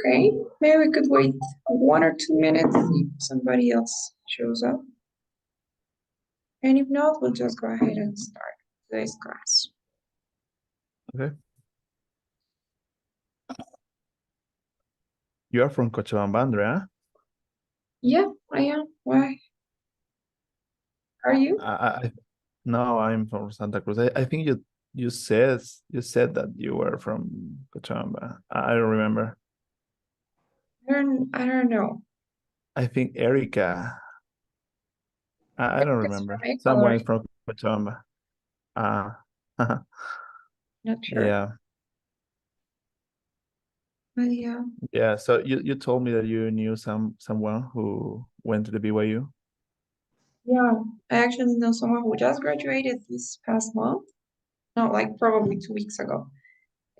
Okay, maybe we could wait 1 or 2 minutes if somebody else shows up. And if not, we'll just go ahead and start today's class. Okay. You are from Cochabamba, Andrea? Yeah, I am. Why? Are you? No, I'm from Santa Cruz. I think you said that you were from Cochabamba. I don't remember. I don't know. I think Erica. I don't It's from remember. Ecuador. Someone is from Cochabamba. Uh, Not sure. yeah, But yeah. yeah. So you told me that you knew someone who went to the BYU. Yeah, I actually know someone who just graduated this past month. Not like probably 2 weeks ago,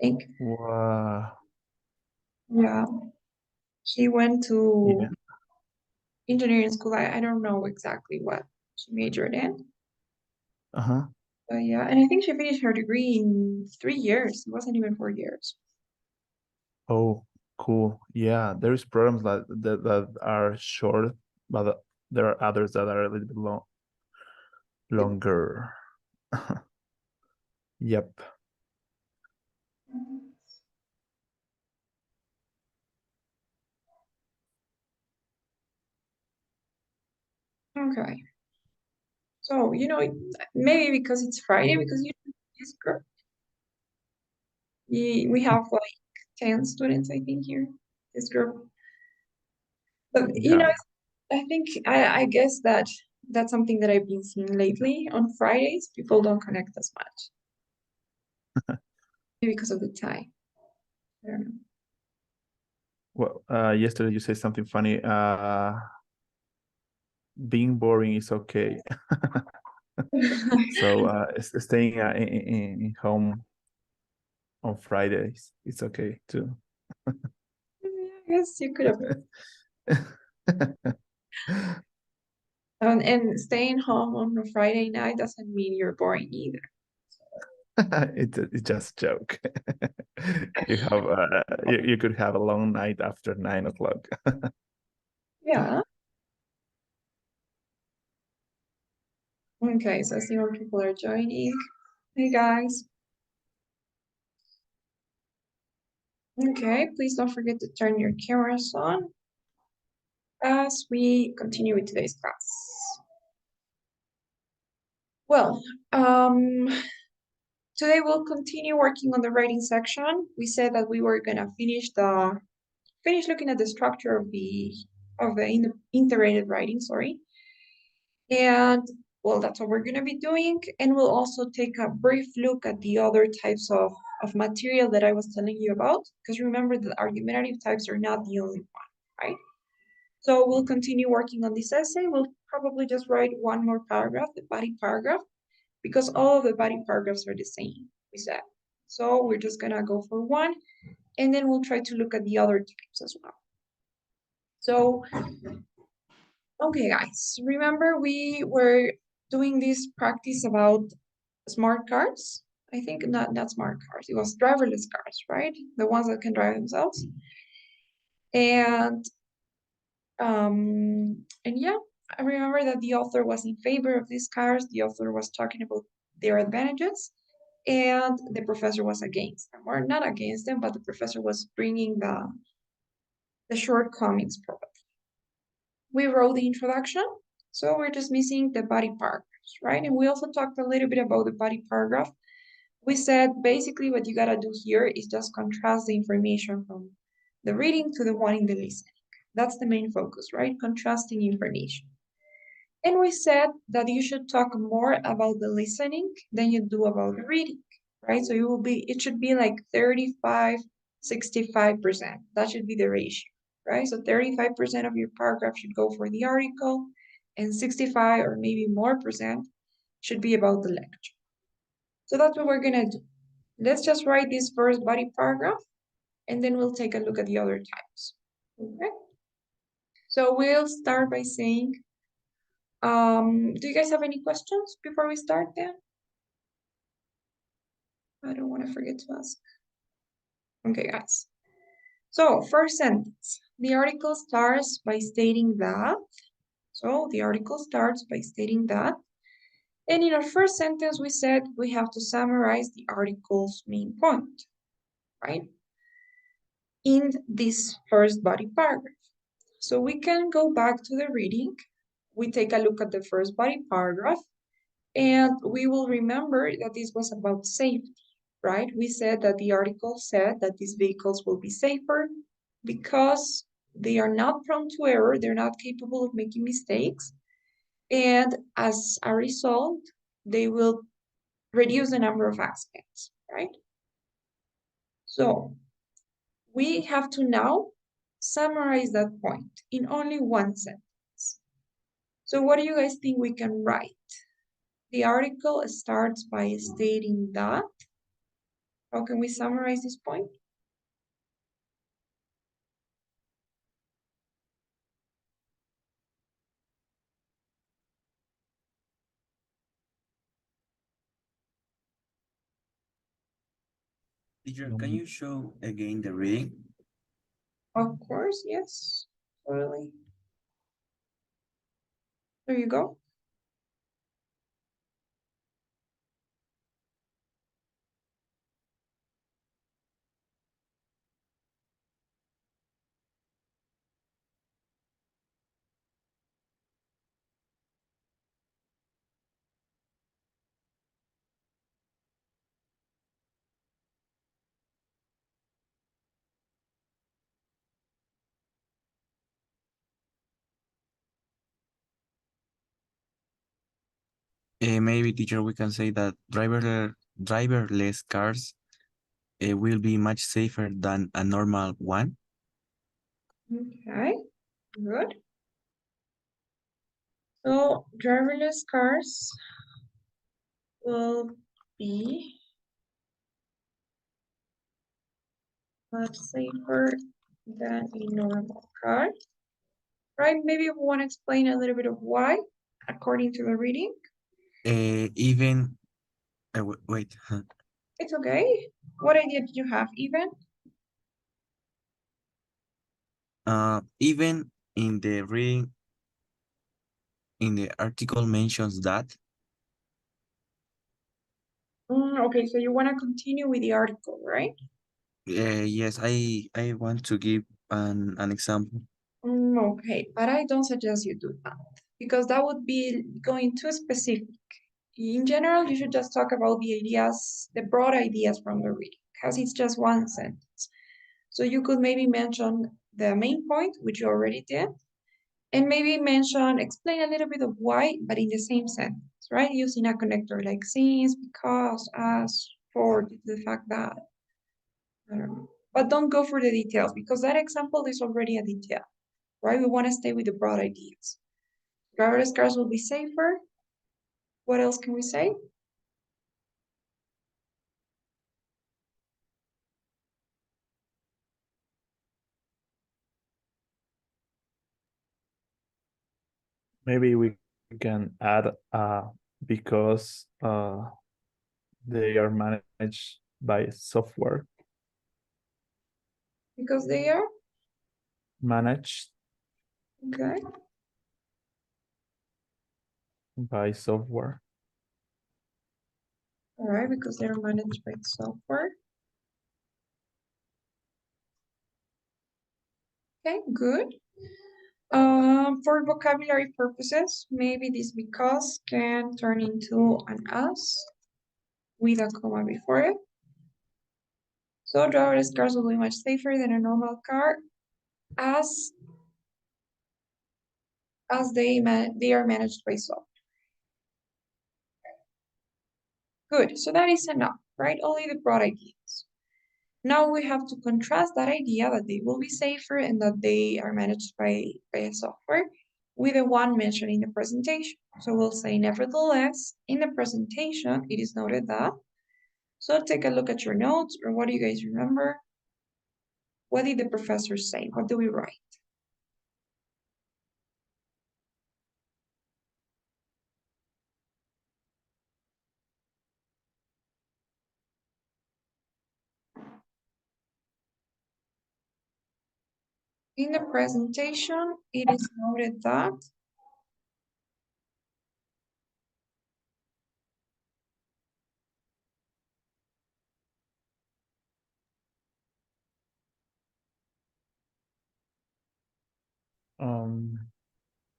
I think. Wow. Yeah, she went Yeah. to engineering school. I don't know exactly what she majored in. Uh-huh. Yeah, and I think she finished her degree in 3 years. It wasn't even 4 years. Oh, cool. Yeah, there's programs that are short, but there are others that are a little bit longer. Yep. Okay. So, maybe because it's Friday, because this group, we have like 10 students, I think, here, this group. But, Yeah. I think, I guess that's something that I've been seeing lately. On Fridays, people don't connect as much. Maybe because of the time. I don't know. Well, yesterday you said something funny. Being boring is okay. So staying in home on Fridays, it's okay too. I guess you could have. And staying home on a Friday night doesn't mean you're boring either. It's just a joke. You could have a long night after 9 o'clock. Yeah. Okay, so I see more people are joining. Hey guys. Okay, please don't forget to turn your cameras on as we continue with today's class. Well, today we'll continue working on the writing section. We said that we were gonna finish looking at the structure of the integrated writing, sorry. And well, that's what we're going to be doing. And we'll also take a brief look at the other types of material that I was telling you about, because remember that argumentative types are not the only one, right? So we'll continue working on this essay. We'll probably just write one more paragraph, the body paragraph, because all of the body paragraphs are the same, we said. So we're just going to go for one, and then we'll try to look at the other types as well. So okay, guys, remember we were doing this practice about smart cars? I think not smart cars. It was driverless cars, right? The ones that can drive themselves. And yeah, I remember that the author was in favor of these cars. The author was talking about their advantages, and the professor was against them, or not against them, but the professor was bringing the shortcomings probably. We wrote the introduction, so we're just missing the body paragraphs, right? And we also talked a little bit about the body paragraph. We said basically what you gotta do here is just contrast the information from the reading to the one in the listening. That's the main focus, right? Contrasting information. And we said that you should talk more about the listening than you do about the reading, right? So it should be like 35, 65%. That should be the ratio, right? So 35% of your paragraph should go for the article, and 65 or maybe more percent should be about the lecture. So that's what we're gonna do. Let's just write this first body paragraph, and then we'll take a look at the other types. Okay? So we'll start by saying, do you guys have any questions before we start then? I don't want to forget to ask. Okay, guys. So, first sentence. The article starts by stating that. So, the article starts by stating that. And in our first sentence, we said we have to summarize the article's main point, right? In this first body paragraph. So we can go back to the reading. We take a look at the first body paragraph, and we will remember that this was about safety, right? We said that the article said that these vehicles will be safer because they are not prone to error, they're not capable of making mistakes, and as a result, they will reduce the number of accidents, right? So we have to now summarize that point in only one sentence. So what do you guys think we can write? The article starts by stating that. How can we summarize this point? Teacher, can you show again the reading? Of course, yes, totally. There you go. Maybe, teacher, we can say that driverless cars will be much safer than a normal one. Okay, good. So driverless cars will be much safer than a normal car, right? Maybe we want to explain a little bit of why, according to the reading. Even, wait, It's okay. What idea did you have, even? even in the reading, in the article mentions that, Okay, so you want to continue with the article, right? yes, I want to give an example. Okay, but I don't suggest you do that because that would be going too specific. In general, you should just talk about the ideas, the broad ideas from the reading, because it's just one sentence. So you could maybe mention the main point, which you already did, and maybe mention, explain a little bit of why, but in the same sentence, right? Using a connector like since, because, as, for, due to the fact that. I don't know. But don't go for the details because that example is already a detail, right? We want to stay with the broad ideas. Driverless cars will be safer. What else can we say? Maybe we can add because they are managed by software. Because they are, Managed okay. by software. All right, because they're managed by software. Okay, good. For vocabulary purposes, maybe this because can turn into an as with a comma before it. So driverless cars will be much safer than a normal car as they are managed by software. Good, so that is enough, right? Only the broad ideas. Now we have to contrast that idea that they will be safer and that they are managed by a software with the one mentioned in the presentation. So we'll say, nevertheless, in the presentation, it is noted that. So take a look at your notes, or what do you guys remember? What did the professor say? What do we write? In the presentation, it is noted that Um,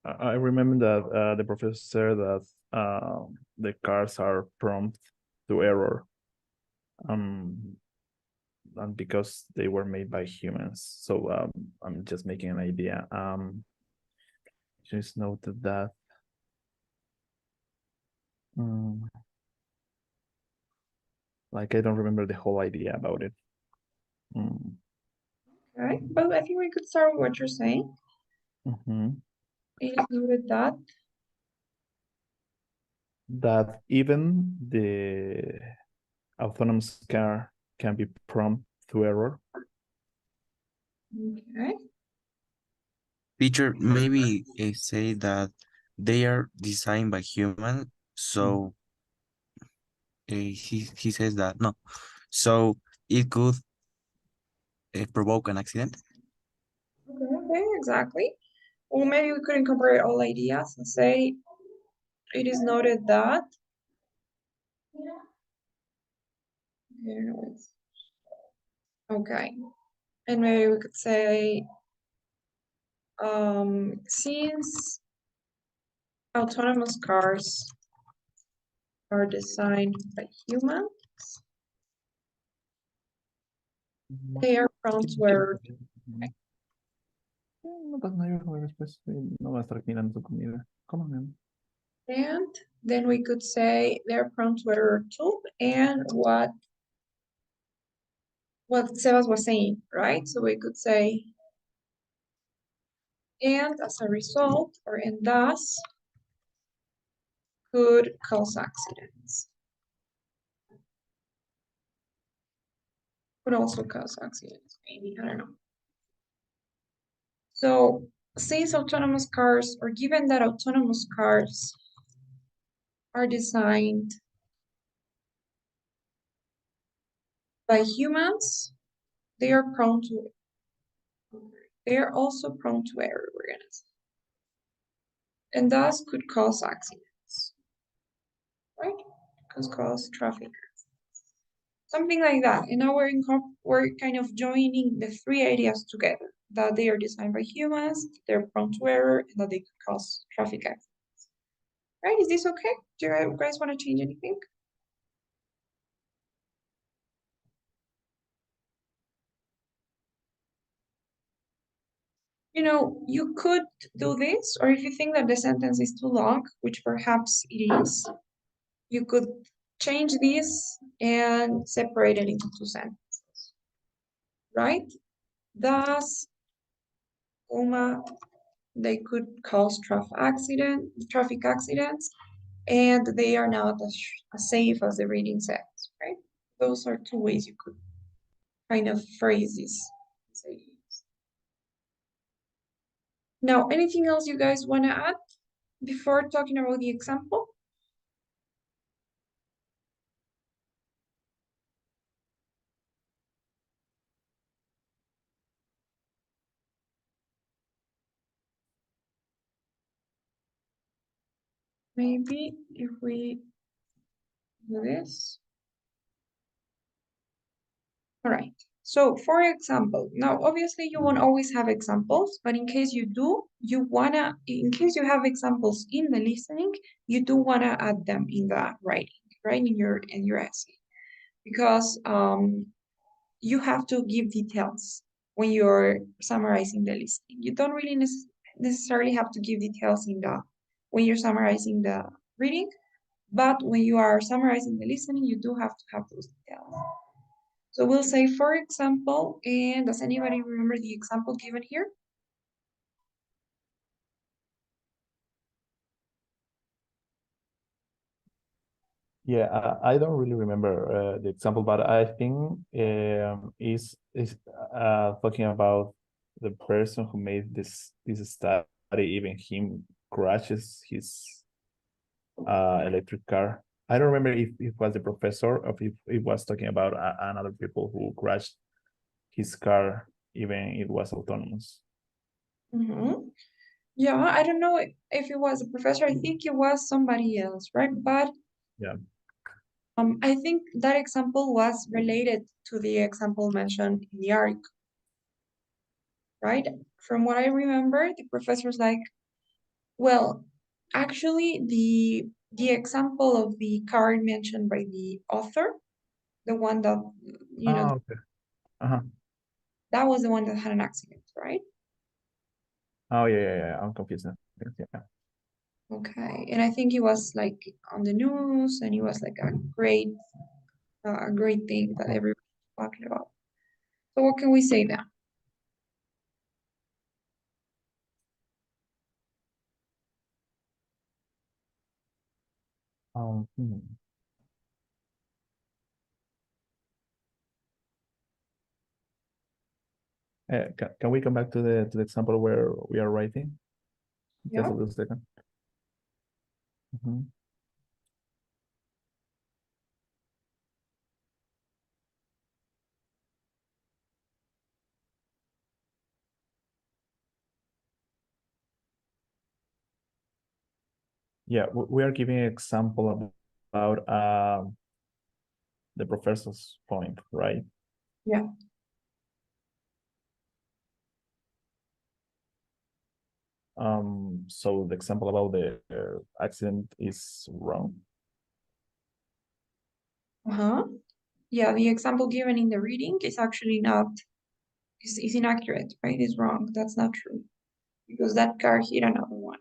I remember that the professor said that the cars are prompt to error. Um, and because they were made by humans. So I'm just making an idea. Just noted that. Um, like I don't remember the whole idea about it. okay, but I think we could start with what you're saying. Mhm. It is noted that That even the autonomous car can be prompt to error. okay, Teacher, maybe say that they are designed by human, so he says that no, so it could provoke an accident. okay, exactly. Or maybe we could incorporate all ideas and say it is noted that okay, and maybe we could say since autonomous cars are designed by humans, they are prone to error. No pasa nada, yo comer después. No va a estar aquí mirando su comida. Cómame. And then we could say they're prone to error too, and what Sebas was saying, right? So we could say, and as a result, or and thus, could cause accidents. Could also cause accidents, maybe, I don't know. So since autonomous cars, or given that autonomous cars are designed by humans, they are prone to, they are also prone to error, we're gonna say, and thus could cause accidents, right? Could cause traffic. Something like that. And now we're kind of joining the three ideas together, that they are designed by humans, they're prone to error, and that they could cause traffic accidents. Right? Is this okay? Do you guys want to change anything? You know, you could do this, or if you think that the sentence is too long, which perhaps it is, you could change this and separate it into two sentences, right? Thus, comma, they could cause traffic accidents, and they are not as safe as the reading says, right? Those are two ways you could kind of phrase this. Now, anything else you guys want to add before talking about the example? Maybe if we do this. All right. So for example, now obviously you won't always have examples, but in case you do, in case you have examples in the listening, you do wanna add them in the writing, right? In your essay. Because you have to give details when you're summarizing the listening. You don't really necessarily have to give details when you're summarizing the reading, but when you are summarizing the listening, you do have to have those details. So we'll say, for example, and does anybody remember the example given here? Yeah, I don't really remember the example, but I think is talking about the person who made this study. Even him crashes his electric car. I don't remember if it was the professor or if it was talking about another people who crashed his car, even it was autonomous. Mhm. Yeah, I don't know if it was a professor. I think it was somebody else, right? But Yeah. I think that example was related to the example mentioned in the article, right? From what I remember, the professor's like, well, actually, the example of the card mentioned by the author, the one that Oh, okay. Uh-huh. that was the one that had an accident, right? Oh, yeah. I'm confused now. Yeah. Okay, and I think it was like on the news, and it was like a great thing that Oh, everyone was talking about. So what can we say now? hmm. Can we come back to the example where we are writing? Just Yeah. a little second. Mhm. Yeah, we are giving an example about the professor's point, right? Yeah. So the example about the accident is wrong. Uh-huh. Yeah, the example given in the reading is actually not is inaccurate, right? Is wrong. That's not true. Because that car hit another one.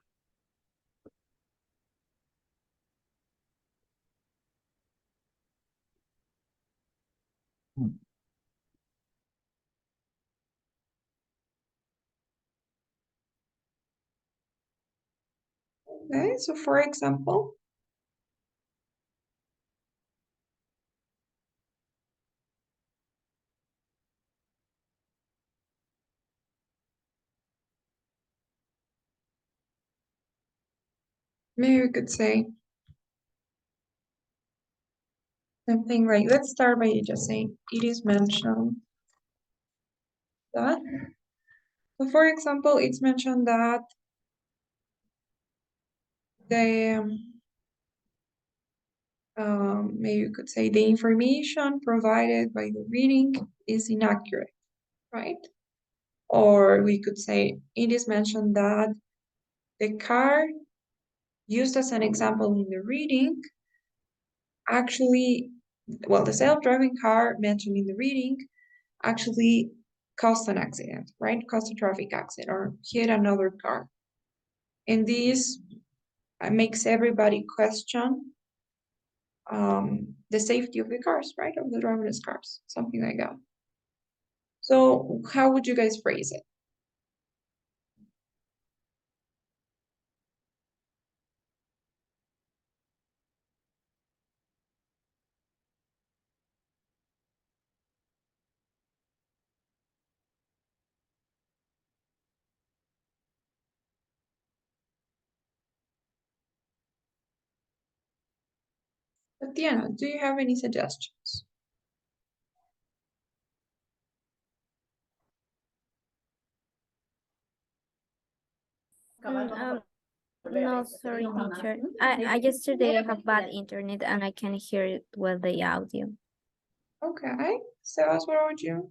Hmm. Okay, so for example, maybe we could say something like, let's start by just saying it is mentioned that. So for example, it's mentioned that the maybe you could say the information provided by the reading is inaccurate, right? Or we could say it is mentioned that the car used as an example in the reading actually, well, the self-driving car mentioned in the reading actually caused an accident, right? Caused a traffic accident or hit another car. And this makes everybody question the safety of the cars, right? Of the driverless cars, something like that. So how would you guys phrase it? Tatiana, do you have any suggestions? Mm, no, sorry, teacher. I yesterday I have bad internet and I can hear it well the audio. Okay, Sebas, what about you?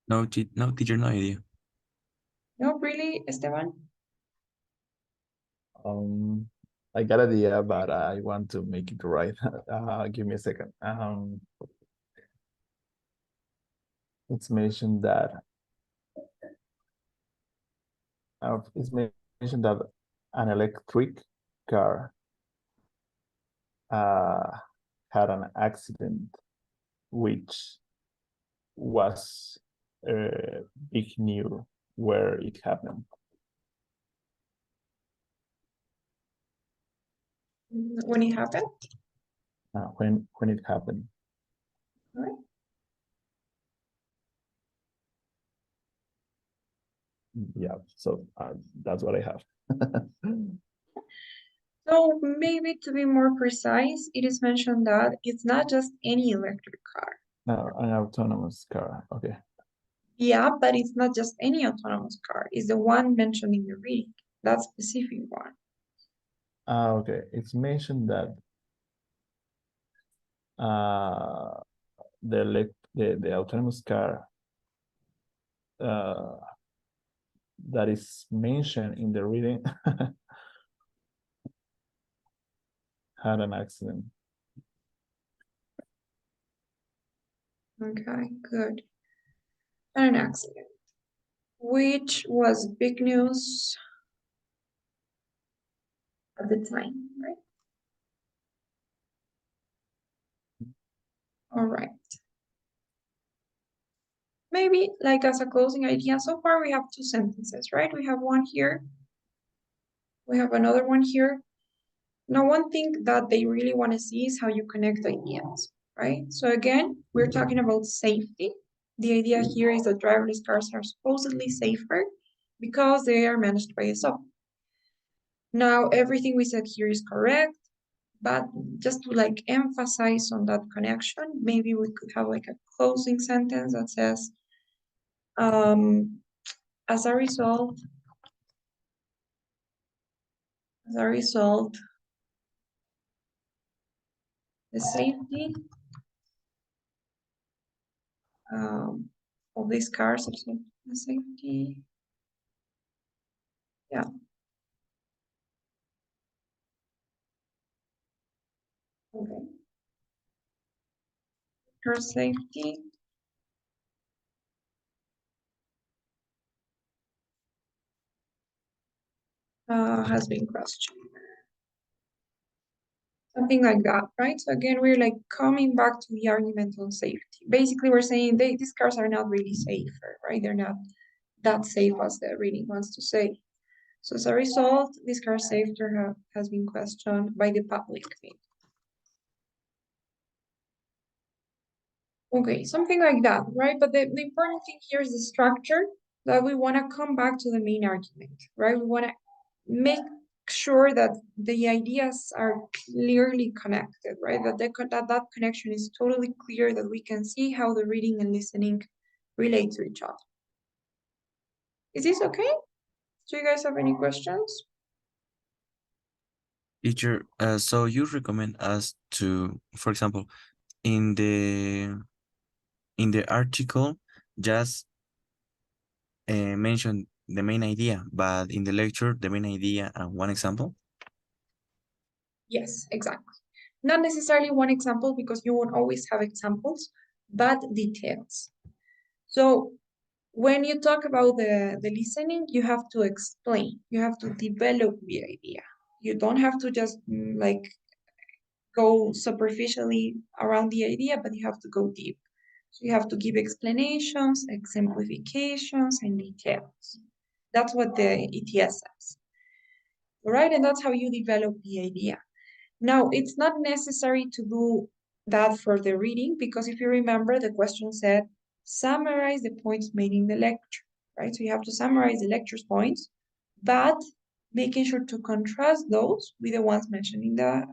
No, no teacher, no idea. No, really, Esteban? Um, I got idea, but I want to make it right. Give me a second. It's mentioned that it's mentioned that an electric car uh, had an accident, which was big news where it happened. When it happened? When it happened. Right. Yeah, so that's what I have. So maybe to be more precise, it is mentioned that it's not just any electric car. No, an autonomous car. Okay. Yeah, but it's not just any autonomous car. It's the one mentioned in the reading, that specific one. Okay, it's mentioned that the autonomous car that is mentioned in the reading had an accident. Okay, good. An accident, which was big news at the time, right? All right. Maybe like as a closing idea, so far we have two sentences, right? We have one here. We have another one here. Now, one thing that they really want to see is how you connect ideas, right? So again, we're talking about safety. The idea here is that driverless cars are supposedly safer because they are managed by a software. Now, everything we said here is correct, but just to like emphasize on that connection, maybe we could have like a closing sentence that says, um, as a result, as a result, the safety um, of these cars, the safety, yeah, okay. Car safety has been questioned. Something like that, right? So again, we're like coming back to the argument on safety. Basically, we're saying these cars are not really safer, right? They're not that safe as the reading wants to say. So as a result, this car safety has been questioned by the public. Okay, something like that, right? But the important thing here is the structure that we want to come back to the main argument, right? We want to make sure that the ideas are clearly connected, right? That connection is totally clear, that we can see how the reading and listening relate to each other. Is this okay? Do you guys have any questions? Teacher, so you recommend us to, for example, in the article, just mention the main idea, but in the lecture, the main idea and one example? Yes, exactly. Not necessarily one example because you won't always have examples, but details. So when you talk about the listening, you have to explain, you have to develop the idea. You don't have to just like go superficially around the idea, but you have to go deep. So you have to give explanations, exemplifications, and details. That's what the ETS says. All right, and that's how you develop the idea. Now, it's not necessary to do that for the reading because if you remember, the question said, summarize the points made in the lecture, right? So you have to summarize the lecture's points, but making sure to contrast those with the ones mentioned in the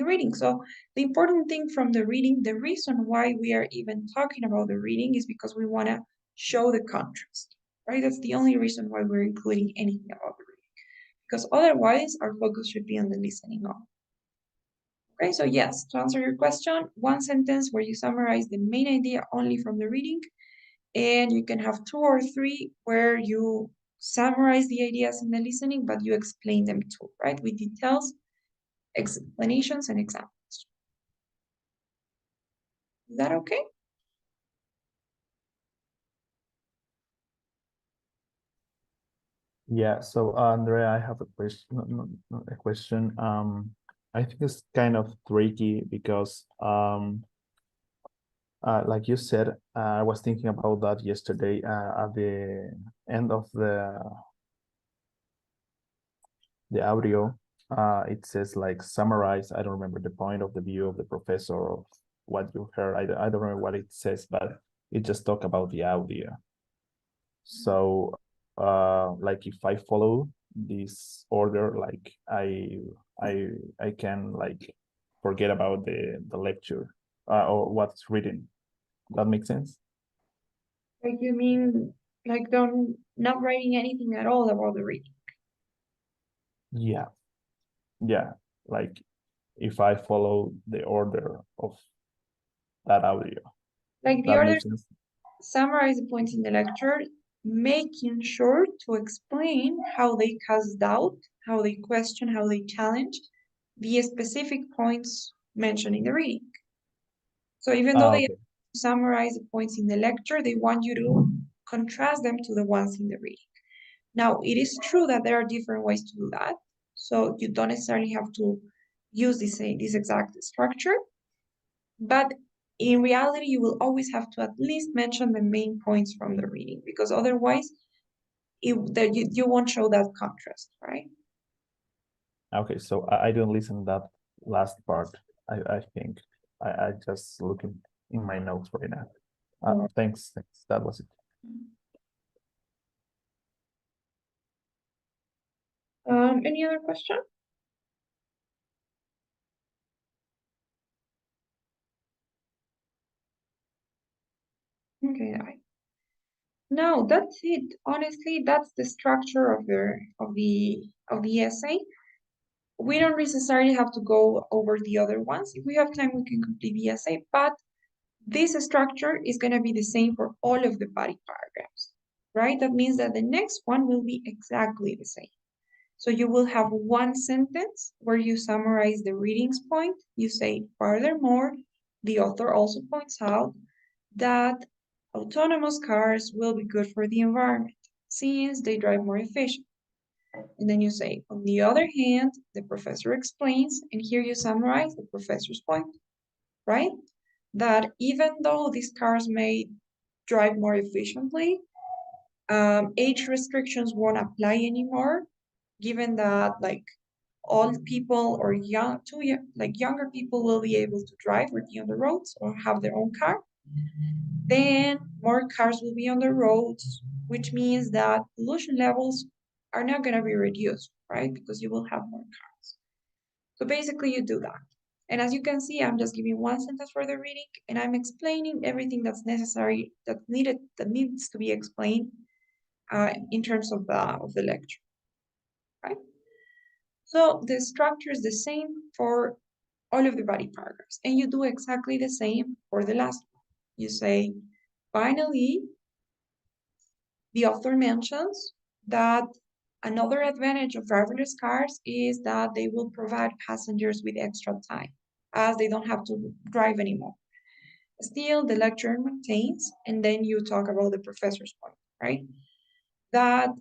reading. So the important thing from the reading, the reason why we are even talking about the reading is because we want to show the contrast, right? That's the only reason why we're including anything about the reading, because otherwise our focus should be on the listening only. Okay, so yes, to answer your question, one sentence where you summarize the main idea only from the reading, and you can have two or three where you summarize the ideas in the listening, but you explain them too, right? With details, explanations, and examples. Is that okay? Yeah, so Andrea, I have a question. Not a question. I think it's kind of tricky because like you said, I was thinking about that yesterday at the end of the audio. It says like summarize. I don't remember the point of the view of the professor or what you heard. I don't remember what it says, but it just talk about the audio. So like if I follow this order, like I can like forget about the lecture or what's written. That makes sense? Like you mean like don't not writing anything at all about the reading. Yeah, yeah. Like if I follow the order of that audio, Like the that order makes sense. summarize the points in the lecture, making sure to explain how they cause doubt, how they question, how they challenge the specific points mentioned in the reading. So even though they Okay. summarize the points in the lecture, they want you to contrast them to the ones in the reading. Now, it is true that there are different ways to do that. So you don't necessarily have to use this exact structure, but in reality, you will always have to at least mention the main points from the reading, because otherwise you won't show that contrast, right? Okay, so I don't listen that last part. I think I just looking in my notes right now. Thanks. That was it. Any other question? Okay, no, that's it. Honestly, that's the structure of the essay. We don't necessarily have to go over the other ones. If we have time, we can complete the essay, but this structure is going to be the same for all of the body paragraphs, right? That means that the next one will be exactly the same. So you will have one sentence where you summarize the readings point. You say, furthermore, the author also points out that autonomous cars will be good for the environment since they drive more efficient. And then you say, on the other hand, the professor explains, and here you summarize the professor's point, right? That even though these cars may drive more efficiently, age restrictions won't apply anymore, given that like old people or younger people will be able to drive or be on the roads or have their own car. Then more cars will be on the roads, which means that pollution levels are not going to be reduced, right? Because you will have more cars. So basically, you do that. And as you can see, I'm just giving one sentence for the reading, and I'm explaining everything that's necessary, that needs to be explained in terms of the lecture, right? So the structure is the same for all of the body paragraphs, and you do exactly the same for the last one. You say, finally, the author mentions that another advantage of driverless cars is that they will provide passengers with extra time, as they don't have to drive anymore. Still, the lecturer maintains, and then you talk about the professor's point, right? That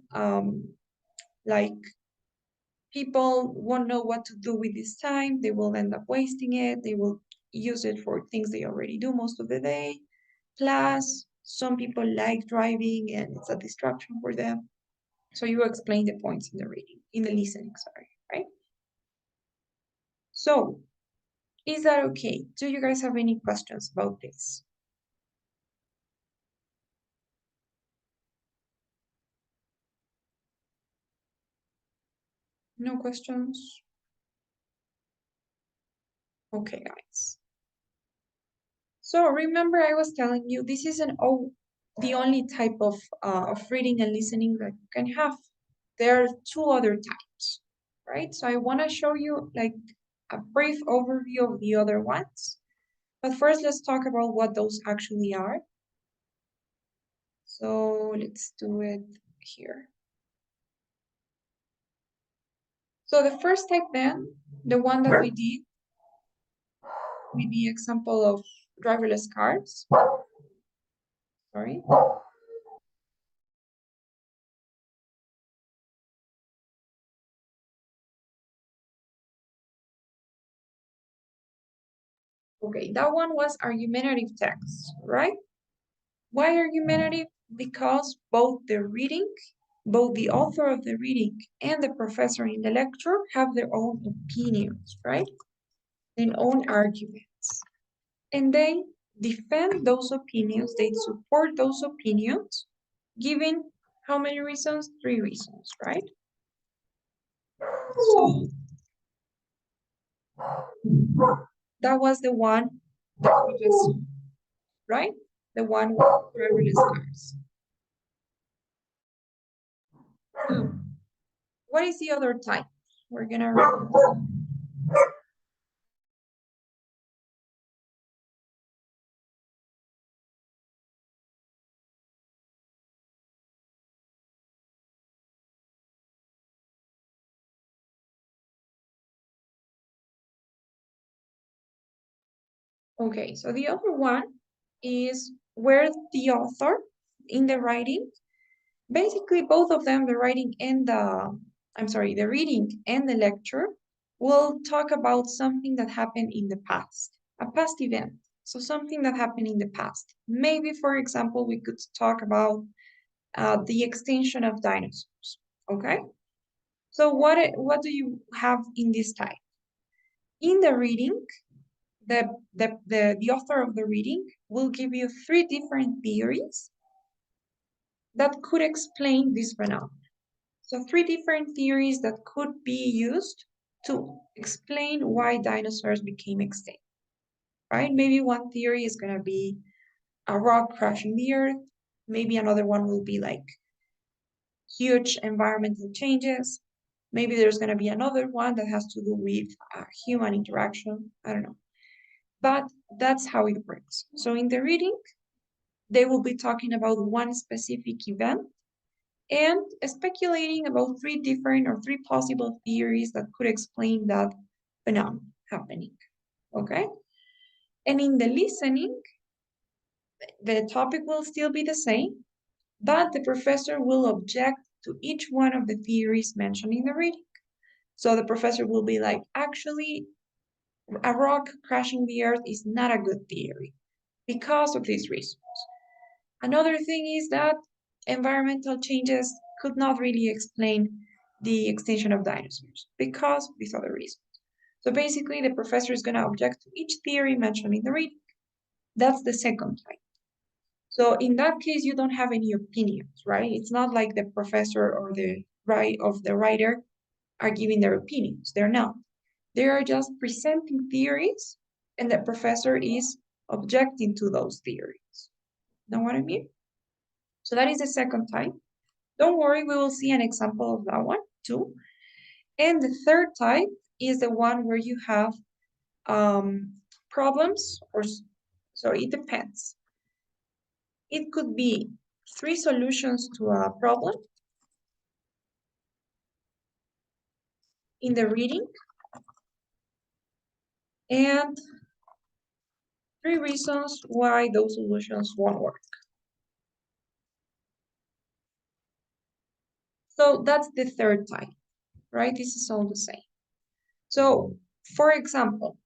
like people won't know what to do with this time. They will end up wasting it. They will use it for things they already do most of the day. Plus, some people like driving and it's a distraction for them. So you explain the points in the reading, in the listening, sorry, right? So, is that okay? Do you guys have any questions about this? No questions? Okay, guys. So remember I was telling you this isn't the only type of reading and listening that you can have. There are two other types, right? So I want to show you like a brief overview of the other ones. But first, let's talk about what those actually are. So let's do it here. So the first type then, the one that we did with the example of driverless cars. Sorry. Okay, that one was argumentative text, right? Why argumentative? Because both the author of the reading and the professor in the lecture have their own opinions, right? Their own arguments. And they defend those opinions, they support those opinions, giving how many reasons? 3 reasons, right? So that was the one that we just, right? the one with driverless cars. What is the other type? We're gonna read. Okay, so the other one is where the author in the writing, basically both of them, the writing and the reading and the lecture will talk about something that happened in the past, a past event. So something that happened in the past. Maybe, for example, we could talk about the extinction of dinosaurs, okay? So what do you have in this type? In the reading, the author of the reading will give you three different theories that could explain this phenomenon. So three different theories that could be used to explain why dinosaurs became extinct, right? Maybe one theory is going to be a rock crashing the earth. Maybe another one will be like huge environmental changes. Maybe there's going to be another one that has to do with human interaction. I don't know. But that's how it works. So in the reading, they will be talking about one specific event and speculating about three different or three possible theories that could explain that phenomenon happening. Okay? And in the listening, the topic will still be the same, but the professor will object to each one of the theories mentioned in the reading. So the professor will be like, actually, a rock crashing the earth is not a good theory because of these reasons. Another thing is that environmental changes could not really explain the extinction of dinosaurs because of these other reasons. So basically, the professor is going to object to each theory mentioned in the reading. That's the second type. So in that case, you don't have any opinions, right? It's not like the professor or the writer are giving their opinions. They're not. They are just presenting theories, and the professor is objecting to those theories. Know what I mean? So that is the second type. Don't worry, we will see an example of that one too. And the third type is the one where you have problems, so it depends. It could be three solutions to a problem in the reading and three reasons why those solutions won't work. So that's the third type, right? This is all the same. So, for example,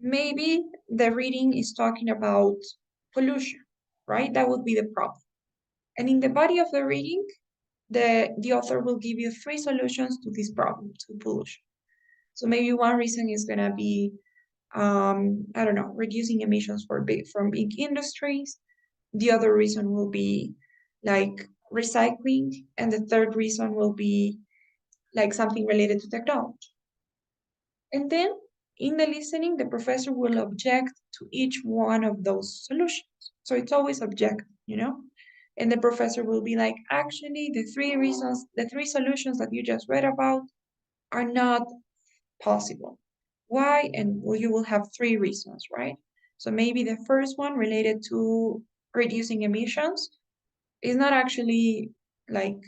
maybe the reading is talking about pollution, right? That would be the problem. And in the body of the reading, the author will give you three solutions to this problem, to pollution. So maybe one reason is going to be, I don't know, reducing emissions from big industries. The other reason will be like recycling. And the third reason will be like something related to technology. And then in the listening, the professor will object to each one of those solutions. So it's always object, you know? And the professor will be like, actually, the three solutions that you just read about are not possible. Why? And well, you will have three reasons, right? So maybe the first one related to reducing emissions is not actually like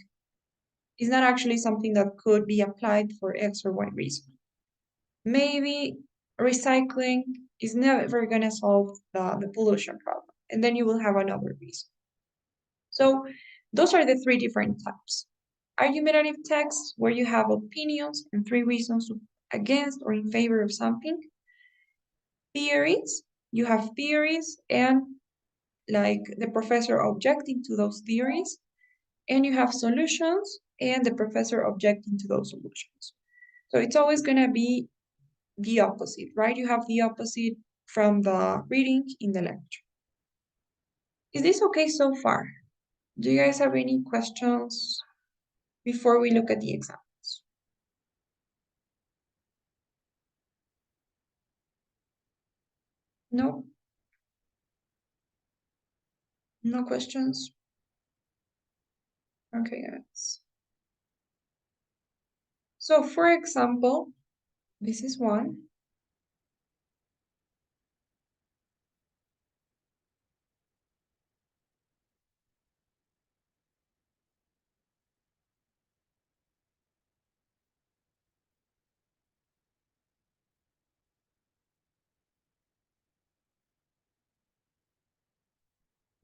is not actually something that could be applied for X or Y reason. Maybe recycling is never going to solve the pollution problem. And then you will have another reason. So those are the three different types. Argumentative text, where you have opinions and three reasons against or in favor of something. Theories, you have theories and like the professor objecting to those theories. And you have solutions and the professor objecting to those solutions. So it's always going to be the opposite, right? You have the opposite from the reading in the lecture. Is this okay so far? Do you guys have any questions before we look at the examples? No? No questions? Okay, guys. So for example, this is one.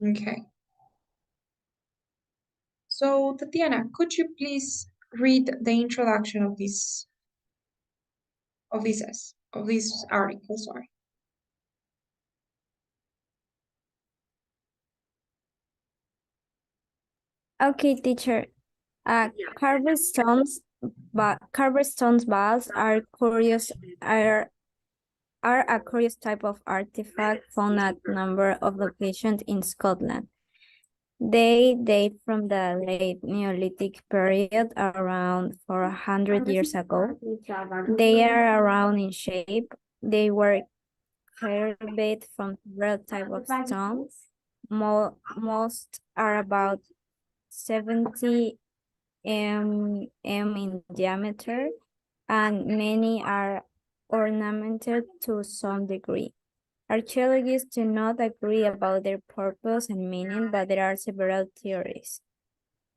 Okay. So Tatiana, could you please read the introduction of this article, sorry. Okay, teacher. Carverstone's balls are a curious type of artifact found at a number of locations in Scotland. They date from the late Neolithic period, around 400 years ago. They are round in shape. They were carved from several types of stones. Most are about 70 in diameter, and many are ornamented to some degree. Archaeologists do not agree about their purpose and meaning, but there are several theories.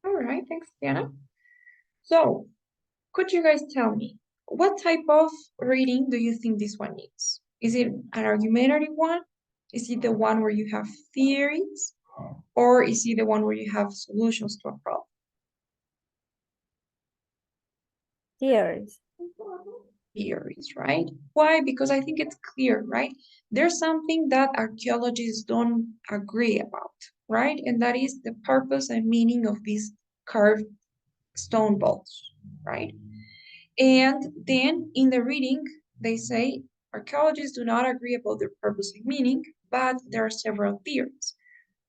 All right, thanks, Tatiana. So, could you guys tell me, what type of reading do you think this one needs? Is it an argumentative one? Is it the one where you have theories? Or is it the one where you have solutions to a problem? Theories. Theories, right? Why? Because I think it's clear, right? There's something that archaeologists don't agree about, right? And that is the purpose and meaning of these carved stone balls, right? And then in the reading, they say archaeologists do not agree about their purpose and meaning, but there are several theories.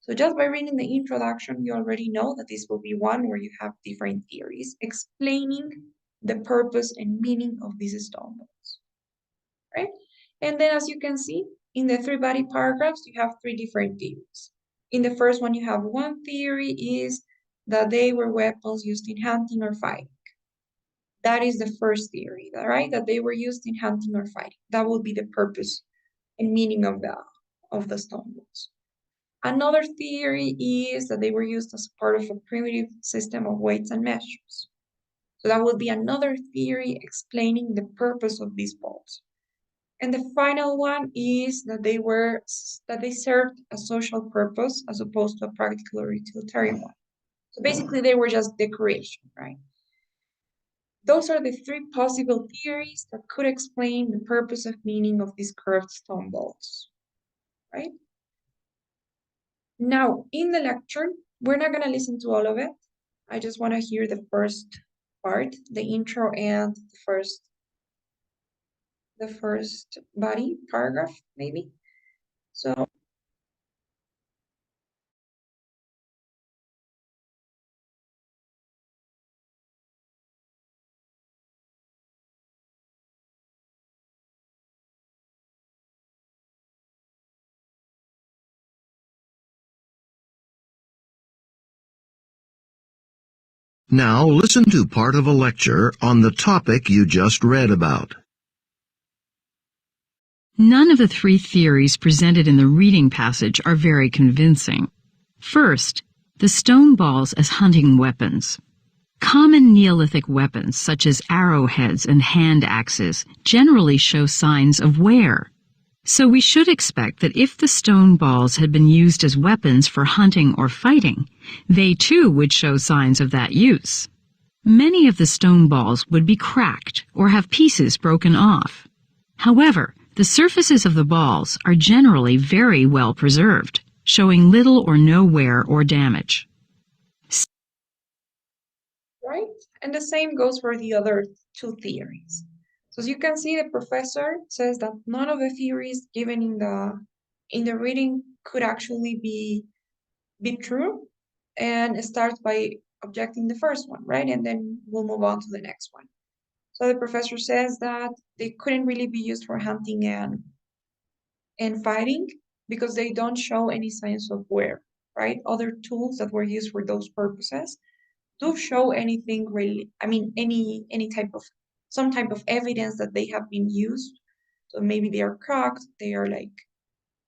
So just by reading the introduction, you already know that this will be one where you have different theories explaining the purpose and meaning of these stone balls, right? And then as you can see, in the three body paragraphs, you have three different theories. In the first one, you have one theory is that they were weapons used in hunting or fighting. That is the first theory, right? That they were used in hunting or fighting. That would be the purpose and meaning of the stone balls. Another theory is that they were used as part of a primitive system of weights and measures. So that would be another theory explaining the purpose of these balls. And the final one is that they served a social purpose as opposed to a practical or utilitarian one. So basically they were just decoration, right? Those are the three possible theories that could explain the purpose and meaning of these curved stone balls, right? Now, in the lecture, we're not going to listen to all of it. I just want to hear the first part, the intro and the first body paragraph, maybe. So, Now listen to part of a lecture on the topic you just read about. None of the three theories presented in the reading passage are very convincing. First, the stone balls as hunting weapons. Common Neolithic weapons, such as arrowheads and hand axes, generally show signs of wear. So we should expect that if the stone balls had been used as weapons for hunting or fighting, they too would show signs of that use. Many of the stone balls would be cracked or have pieces broken off. However, the surfaces of the balls are generally very well preserved, showing little or no wear or damage. right? And the same goes for the other two theories. So as you can see, the professor says that none of the theories given in the reading could actually be true, and starts by objecting the first one, right? And then we'll move on to the next one. So the professor says that they couldn't really be used for hunting and fighting because they don't show any signs of wear. right? Other tools that were used for those purposes do show anything really, I mean, any type of, some type of evidence that they have been used. So maybe they are cracked, they are like,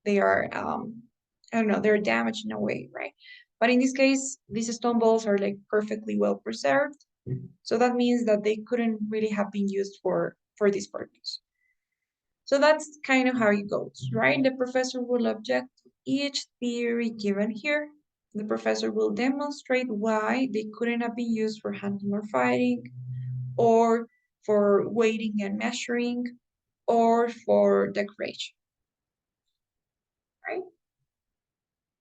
they are, I don't know, they're damaged in a way, right? But in this case, these stone balls are like perfectly well preserved. So that means that they couldn't really have been used for this purpose. So that's kind of how it goes, right? The professor will object to each theory given here. The professor will demonstrate why they couldn't have been used for hunting or fighting, or for weighting and measuring, or for decoration, right?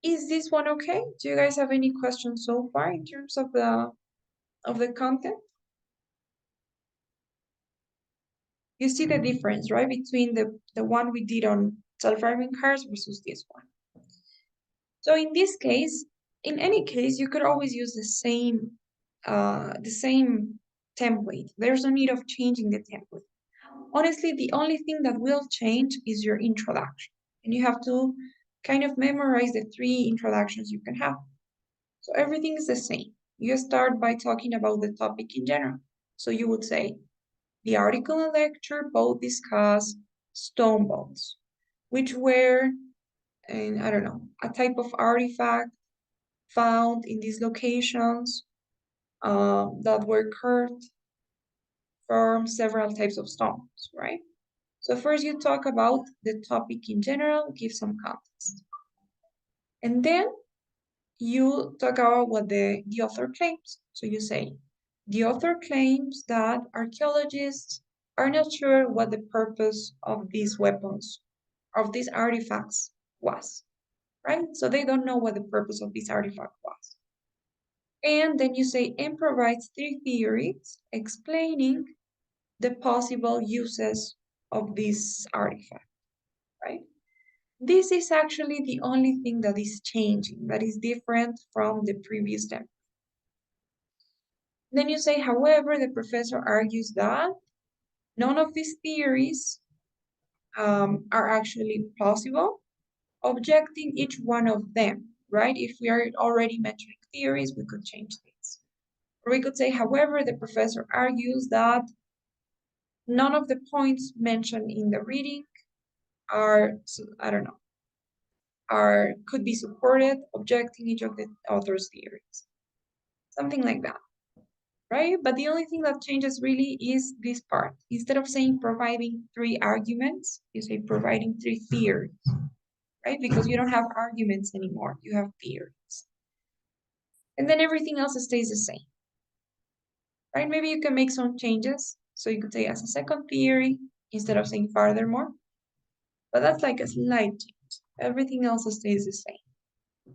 Is this one okay? Do you guys have any questions so far in terms of the content? You see the difference, right, between the one we did on self-driving cars versus this one. So in this case, in any case, you could always use the same template. There's no need of changing the template. Honestly, the only thing that will change is your introduction. And you have to kind of memorize the 3 introductions you can have. So everything is the same. You start by talking about the topic in general. So you would say, the article and lecture both discuss stone balls, which were, and I don't know, a type of artifact found in these locations that were carved from several types of stones, right? So first you talk about the topic in general, give some context. And then you talk about what the author claims. So you say, the author claims that archaeologists are not sure what the purpose of these weapons, of these artifacts was, right? So they don't know what the purpose of this artifact was. And then you say, and provides 3 theories explaining the possible uses of this artifact, right? This is actually the only thing that is changing, that is different from the previous step. Then you say, however, the professor argues that none of these theories are actually plausible, objecting each one of them, right? If we are already mentioning theories, we could change things. Or we could say, however, the professor argues that none of the points mentioned in the reading are, I don't know, could be supported, objecting each of the author's theories. Something like that, right? But the only thing that changes really is this part. Instead of saying providing 3 arguments, you say providing 3 theories, right? Because you don't have arguments anymore, you have theories. And then everything else stays the same, right? Maybe you can make some changes. So you could say as a second theory, instead of saying furthermore. But that's like a slight change. Everything else stays the same.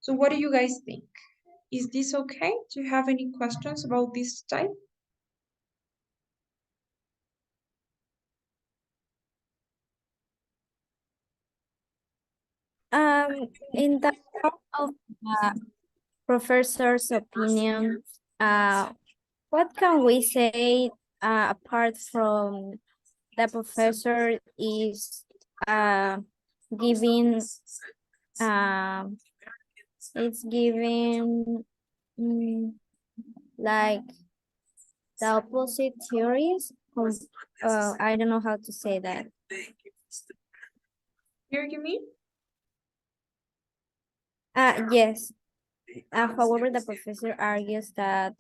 So what do you guys think? Is this okay? Do you have any questions about this type? In the part of the professor's opinion, what can we say apart from the professor is giving it's giving like the opposite theories? I don't know how to say that. Here you mean? Yes. However, the professor argues that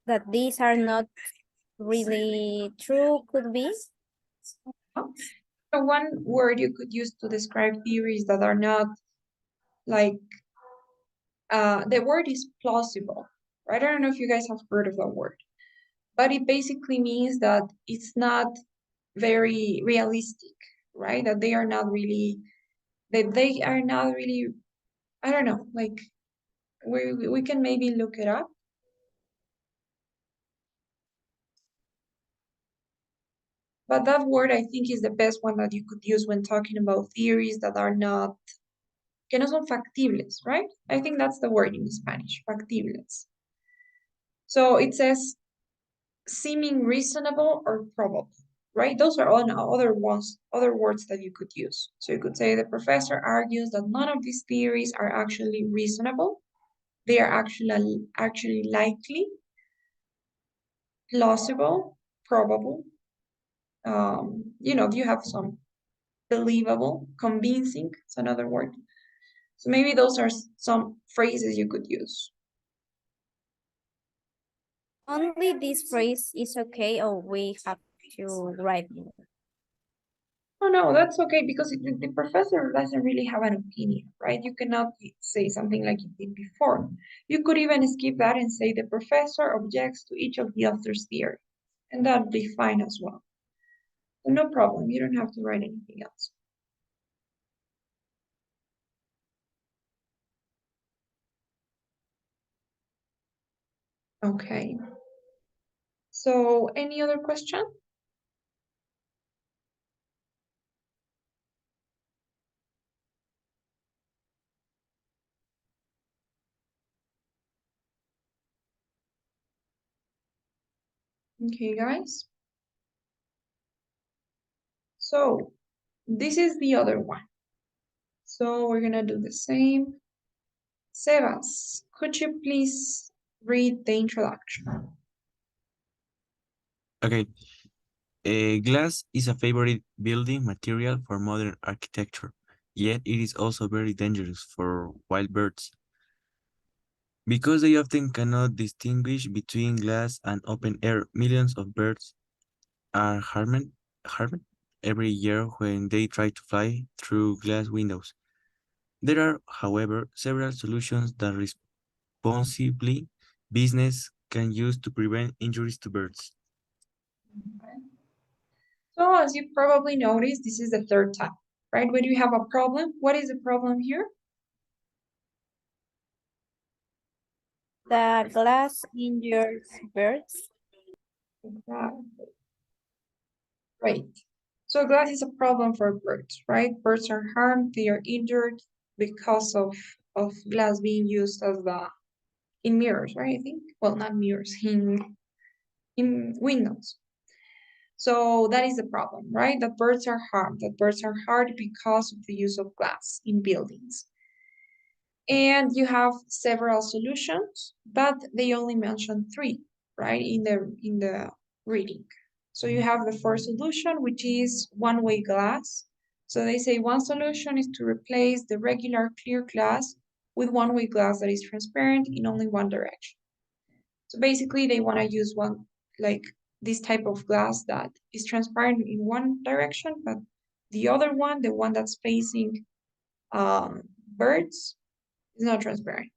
that these are not really true, could be. So one word you could use to describe theories that are not like, the word is plausible, right? I don't know if you guys have heard of that word, but it basically means that it's not very realistic, right? That they are not really, I don't know, like we can maybe look it up. But that word I think is the best one that you could use when talking about theories that are not, que no son factibles, right? I think that's the word in Spanish, factibles. So it says seeming reasonable or probable, right? Those are all other words that you could use. So you could say the professor argues that none of these theories are actually reasonable. They are actually likely, plausible, probable. You have some believable, convincing, it's another word. So maybe those are some phrases you could use. Only this phrase is okay, or we have to write more? Oh no, that's okay because the professor doesn't really have an opinion, right? You cannot say something like you did before. You could even skip that and say the professor objects to each of the author's theory, and that'd be fine as well. So no problem, you don't have to write anything else. Okay. So any other question? Okay, guys. So this is the other one. So we're gonna do the same. Sebas, could you please read the introduction? Okay. Glass is a favorite building material for modern architecture, yet it is also very dangerous for wild birds. Because they often cannot distinguish between glass and open air, millions of birds are harmed every year when they try to fly through glass windows. There are, however, several solutions that responsibly business can use to prevent injuries to birds. So as you probably noticed, this is the third time, right? When you have a problem, what is the problem here? The glass injures birds. Exactly. Right. So glass is a problem for birds, right? Birds are harmed, they are injured because of glass being used as in mirrors, right? I think. Well, not mirrors, in windows. So that is the problem, right? That birds are harmed. That birds are harmed because of the use of glass in buildings. And you have several solutions, but they only mention three, right, in the reading. So you have the first solution, which is one-way glass. So they say one solution is to replace the regular clear glass with one-way glass that is transparent in only one direction. So basically they want to use one, like this type of glass that is transparent in one direction, but the other one, the one that's facing birds, is not transparent.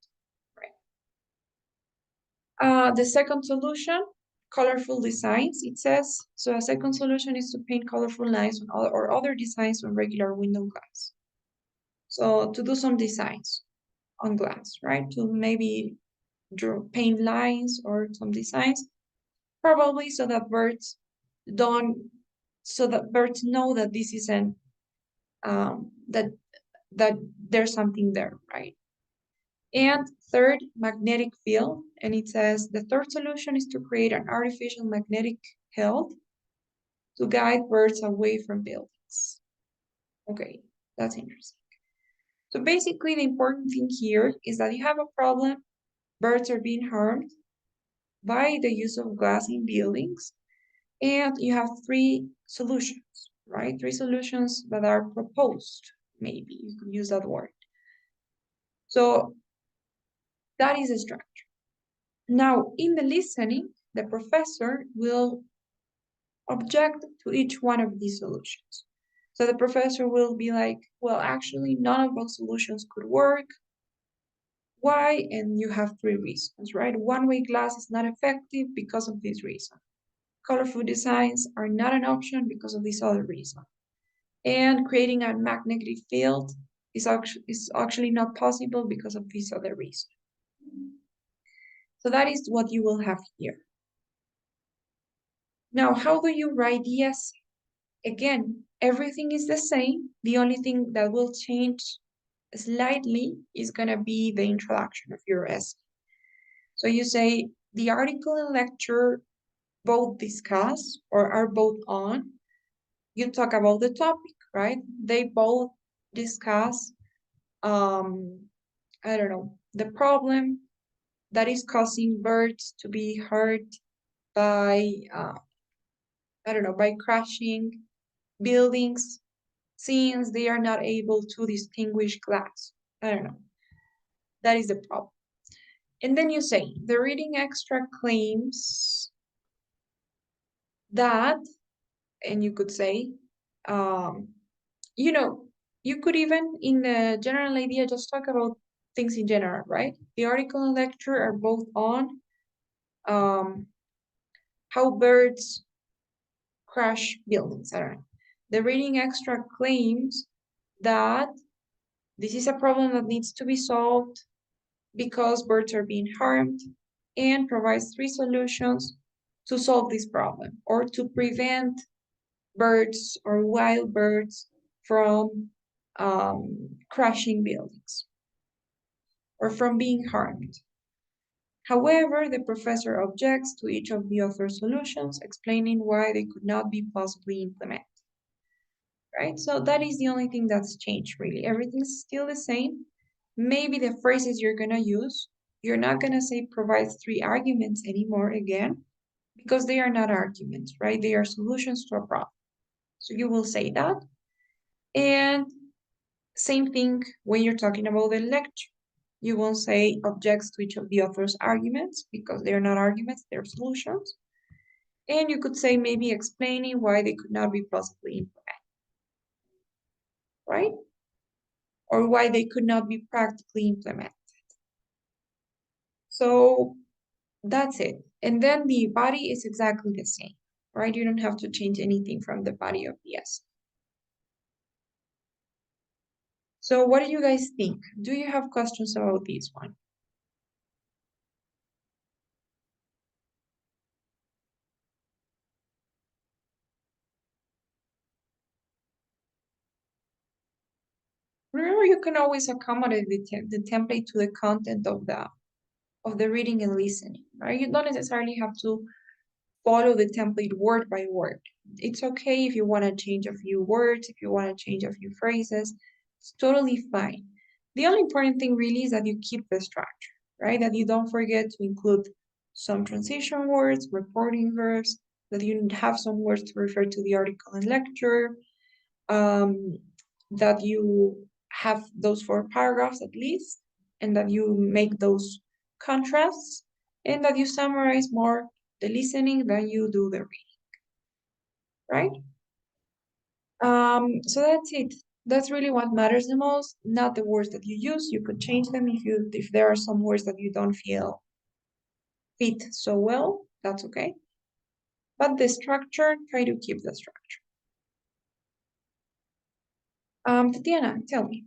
The second solution, colorful designs, it says. So a second solution is to paint colorful lines or other designs on regular window glass. So to do some designs on glass, right? To maybe paint lines or some designs, probably so that birds know that this isn't, that there's something there, right? And third, magnetic field. And it says the third solution is to create an artificial magnetic field to guide birds away from buildings. Okay, that's interesting. So basically, the important thing here is that you have a problem, birds are being harmed by the use of glass in buildings, and you have three solutions, right? Three solutions that are proposed, maybe you could use that word. So that is a structure. Now, in the listening, the professor will object to each one of these solutions. So the professor will be like, well, actually, none of those solutions could work. Why? And you have three reasons, right? One-way glass is not effective because of this reason. Colorful designs are not an option because of this other reason. And creating a magnetic field is actually not possible because of this other reason. So that is what you will have here. Now, how do you write the essay? Again, everything is the same. The only thing that will change slightly is going to be the introduction of your essay. So you say the article and lecture both discuss or are both on you talk about the topic, right? They both discuss, I don't know, the problem that is causing birds to be hurt by, I don't know, by crashing buildings since they are not able to distinguish glass. I don't know. That is the problem. And then you say, the reading extra claims that, and you could say, um, you know, you could even in the general idea just talk about things in general, right? The article and lecture are both on how birds crash buildings. I don't know. The reading extra claims that this is a problem that needs to be solved because birds are being harmed and provides 3 solutions to solve this problem or to prevent birds or wild birds from crashing buildings or from being harmed. However, the professor objects to each of the author's solutions, explaining why they could not be possibly implemented. Right? So that is the only thing that's changed, really. Everything's still the same. Maybe the phrases you're gonna use, you're not gonna say provides 3 arguments anymore again, because they are not arguments, right? They are solutions to a problem. So you will say that. And same thing when you're talking about the lecture. You won't say objects to each of the author's arguments because they're not arguments, they're solutions. And you could say maybe explaining why they could not be possibly implemented, right? Or why they could not be practically implemented. So that's it. And then the body is exactly the same, right? You don't have to change anything from the body of the essay. So what do you guys think? Do you have questions about this one? Remember, you can always accommodate the template to the content of the reading and listening, right? You don't necessarily have to follow the template word by word. It's okay if you want to change a few words, if you want to change a few phrases, it's totally fine. The only important thing really is that you keep the structure, right? That you don't forget to include some transition words, reporting verbs, that you have some words to refer to the article and lecture, that you have those 4 paragraphs at least, and that you make those contrasts, and that you summarize more the listening than you do the reading, right? So that's it. That's really what matters the most, not the words that you use. You could change them if there are some words that you don't feel fit so well, that's okay. But the structure, try to keep the structure. Tatiana, tell me.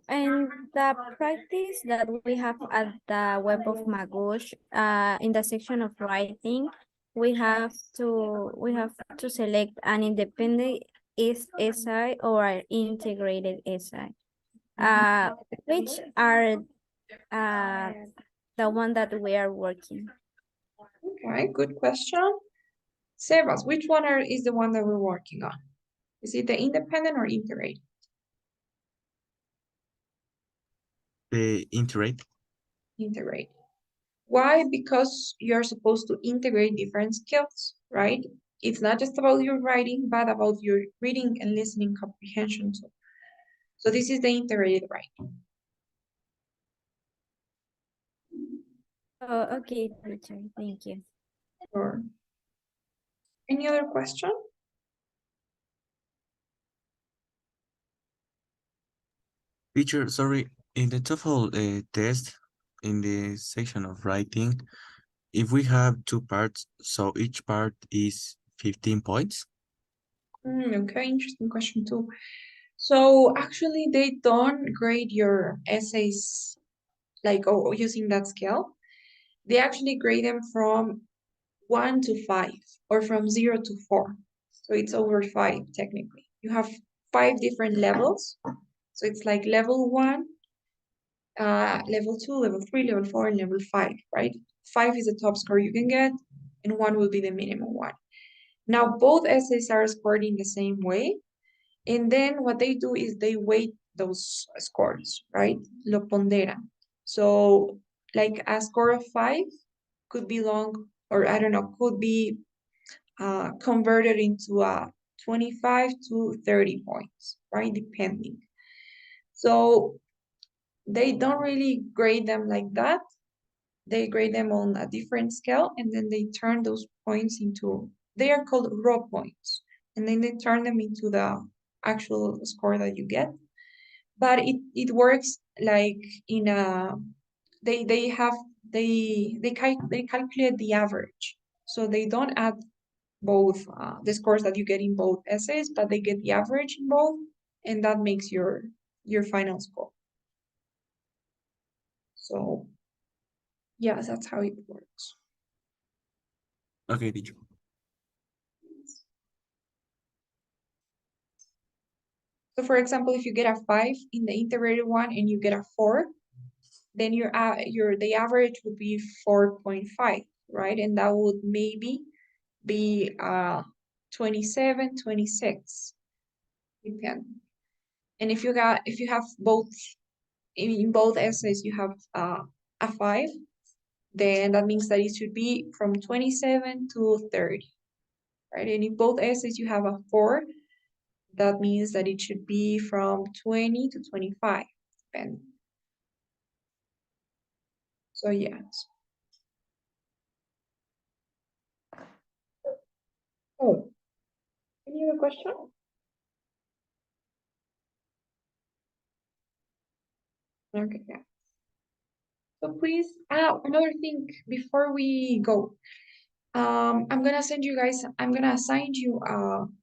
And the practice that we have at the web of Magoosh, in the section of writing, we have to select an independent essay or an integrated essay. Which are the one that we are working? Okay, good question. Sebas, which one is the one that we're working on? Is it the independent or integrated? The integrate. Integrate. Why? Because you're supposed to integrate different skills, right? It's not just about your writing, but about your reading and listening comprehension too. So this is the integrated writing. Oh, okay, teacher. Thank you. Or any other question? Teacher, sorry, in the TOEFL test, in the section of writing, if we have 2 parts, so each part is 15 points? Okay, interesting question too. So actually they don't grade your essays like using that scale. They actually grade them from 1 to 5 or from 0 to 4. So it's over 5 technically. You have 5 different levels. So it's like level 1, level 2, level 3, level 4, and level 5, right? 5 is the top score you can get, and 1 will be the minimum one. Now both essays are scored in the same way, and then what they do is they weight those scores, right? Lo ponderan. So like a score of 5 could be long, or I don't know, could be converted into a 25 to 30 points, right? Depending. So they don't really grade them like that. They grade them on a different scale, and then they turn those points into, they are called raw points, and then they turn them into the actual score that you get. But it works like in a, they have, they calculate the average. So they don't add both the scores that you get in both essays, but they get the average in both, and that makes your final score. So yeah, that's how it works. Okay, teacher. So for example, if you get a 5 in the integrated one and you get a 4, then the average would be 4.5, right? And that would maybe be 27, 26, depend. And if you have both, in both essays you have a 5, then that means that it should be from 27 to 30, right? And in both essays you have a 4, that means that it should be from 20 to 25, depending. So yes. Oh, any other question? Okay, yeah. So please, another thing before we go, I'm gonna assign you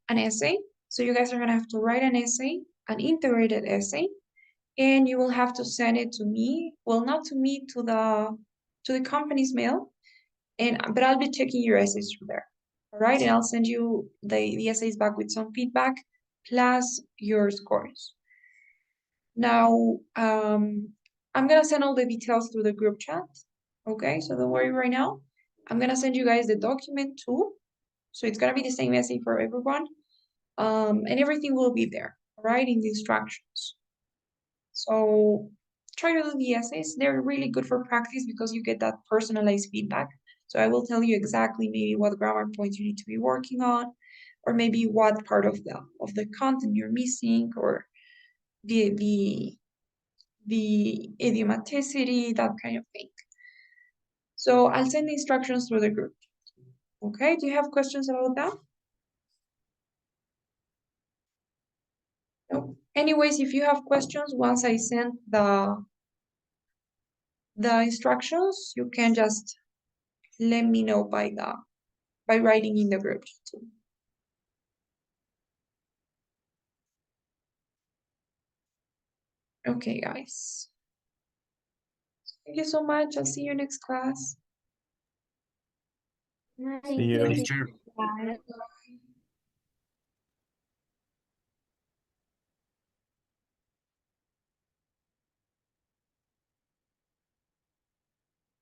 an essay. So you guys are gonna have to write an essay, an integrated essay, and you will have to send it to me. Well, not to me, to the company's mail, but I'll be checking your essays from there. All right, and I'll send you the essays back with some feedback plus your scores. Now, I'm gonna send all the details through the group chat. Okay, so don't worry right now. I'm gonna send you guys the document too. So it's gonna be the same essay for everyone. And everything will be there, all right, in the instructions. So try to do the essays. They're really good for practice because you get that personalized feedback. So I will tell you exactly maybe what grammar points you need to be working on, or maybe what part of the content you're missing, or the idiomaticity, that kind of thing. So I'll send the instructions through the group. Okay, do you have questions about that? No. Anyways, if you have questions, once I send the instructions, you can just let me know by writing in the group too. Okay, guys. Thank you so much. I'll see you next class. See you. Teacher, Bye.